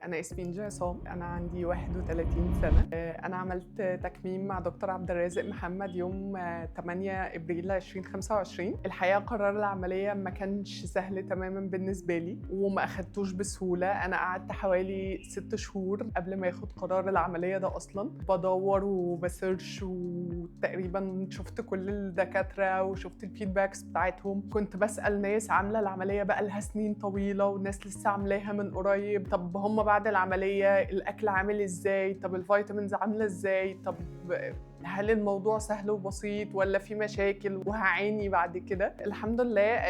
أنا اسمي إنجي عصام، أنا عندي 31 سنة. أنا عملت تكميم مع دكتور عبد الرازق محمد يوم 8 إبريل 2025. الحقيقة قرار العملية ما كانش سهل تماماً بالنسبة لي وما أخدتوش بسهولة. أنا قعدت حوالي 6 شهور قبل ما ياخد قرار العملية ده أصلاً بدور وبسيرش، وتقريباً شفت كل الدكاترة وشفت الفيدباكس بتاعتهم. كنت بسأل ناس عاملة العملية بقى لها سنين طويلة وناس لسه عاملاها من قريب. طب هم بعد العملية الأكل عامل إزاي؟ طب الفيتامينز عاملة إزاي؟ طب هل الموضوع سهل وبسيط ولا في مشاكل وهعاني بعد كده؟ الحمد لله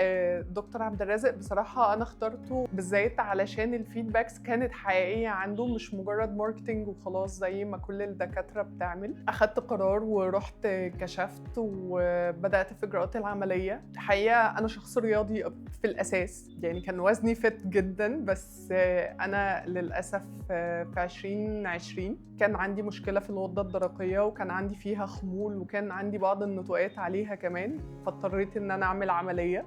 دكتور عبد الرازق بصراحة أنا اخترته بالذات علشان الفيدباكس كانت حقيقية عنده، مش مجرد ماركتينج وخلاص زي ما كل الدكاترة بتعمل. أخدت قرار ورحت كشفت وبدأت في إجراءات العملية. الحقيقة أنا شخص رياضي في الأساس، يعني كان وزني فت جدا، بس أنا للأسف في 2020 كان عندي مشكلة في الغدة الدرقية وكان عندي فيها خمول وكان عندي بعض النتوءات عليها كمان، فاضطريت إن أنا أعمل عملية.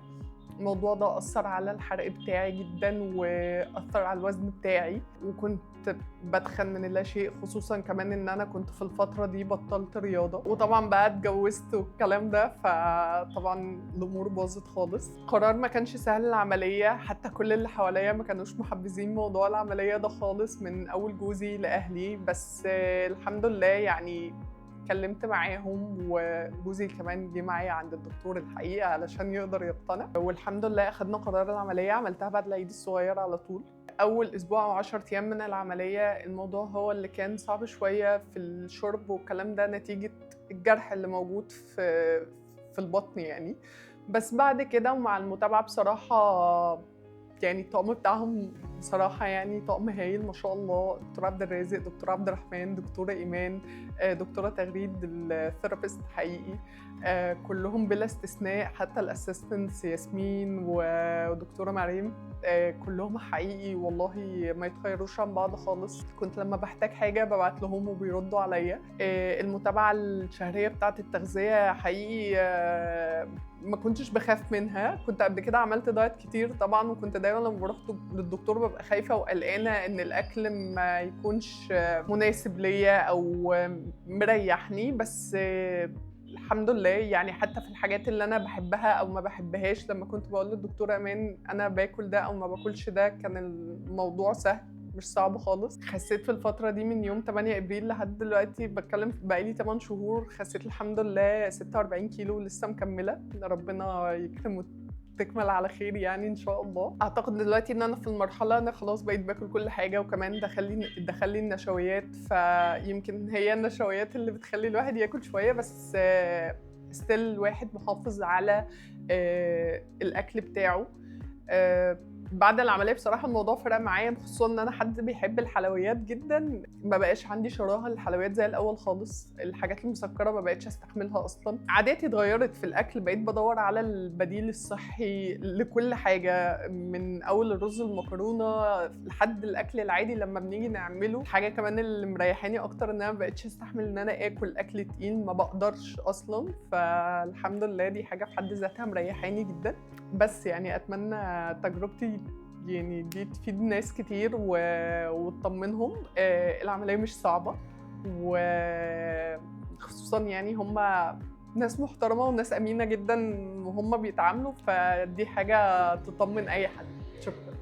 الموضوع ده أثر على الحرق بتاعي جدا وأثر على الوزن بتاعي، وكنت بدخن من اللا شيء، خصوصا كمان ان انا كنت في الفتره دي بطلت رياضه، وطبعا بقى اتجوزت والكلام ده، فطبعا الامور باظت خالص. قرار ما كانش سهل العمليه، حتى كل اللي حواليا ما كانوش محبذين موضوع العمليه ده خالص، من اول جوزي لاهلي. بس الحمد لله يعني اتكلمت معاهم، وجوزي كمان جه معايا عند الدكتور الحقيقه علشان يقدر يقتنع، والحمد لله اخدنا قرار العمليه. عملتها بعد العيد الصغير على طول. اول اسبوع او 10 ايام من العمليه الموضوع هو اللي كان صعب شويه في الشرب والكلام ده، نتيجه الجرح اللي موجود في البطن يعني. بس بعد كده ومع المتابعه بصراحه يعني الطقم بتاعهم بصراحة يعني طقم هايل ما شاء الله. دكتور عبد الرازق، دكتور عبد الرحمن، دكتورة إيمان، دكتورة تغريد الثيرابيست حقيقي، كلهم بلا استثناء، حتى الاسيستنتس ياسمين ودكتورة مريم، كلهم حقيقي والله ما يتخيروش عن بعض خالص. كنت لما بحتاج حاجة ببعت لهم وبيردوا عليا. المتابعة الشهرية بتاعة التغذية حقيقي ما كنتش بخاف منها. كنت قبل كده عملت دايت كتير طبعا، وكنت دايما لما بروح للدكتور ببقى خايفة وقلقانة ان الاكل ما يكونش مناسب ليا او مريحني، بس الحمد لله يعني حتى في الحاجات اللي انا بحبها او ما بحبهاش، لما كنت بقول للدكتوره امان انا باكل ده او ما باكلش ده، كان الموضوع سهل مش صعب خالص. خسيت في الفتره دي من يوم 8 ابريل لحد دلوقتي، بتكلم بقالي 8 شهور، خسيت الحمد لله 46 كيلو ولسه مكمله. ربنا يكرم تكمل على خير يعني ان شاء الله. اعتقد دلوقتي ان انا في المرحله انا خلاص بقيت باكل كل حاجه، وكمان دخل لي النشويات، فيمكن هي النشويات اللي بتخلي الواحد ياكل شويه، بس ستيل الواحد محافظ على الاكل بتاعه. بعد العمليه بصراحه الموضوع فرق معايا، خصوصا ان انا حد بيحب الحلويات جدا. ما بقاش عندي شراهه للحلويات زي الاول خالص. الحاجات المسكره ما بقتش استحملها اصلا. عاداتي اتغيرت في الاكل، بقيت بدور على البديل الصحي لكل حاجه، من اول الرز المكرونه لحد الاكل العادي لما بنيجي نعمله. حاجه كمان اللي مريحاني اكتر ان انا ما بقتش استحمل ان انا اكل اكل تقيل، ما بقدرش اصلا. فالحمد لله دي حاجه في حد ذاتها مريحاني جدا. بس يعني اتمنى تجربتي يعني دي تفيد ناس كتير وتطمنهم. العملية مش صعبة، وخصوصا يعني هم ناس محترمة وناس أمينة جدا وهم بيتعاملوا، فدي حاجة تطمن أي حد. شكرا.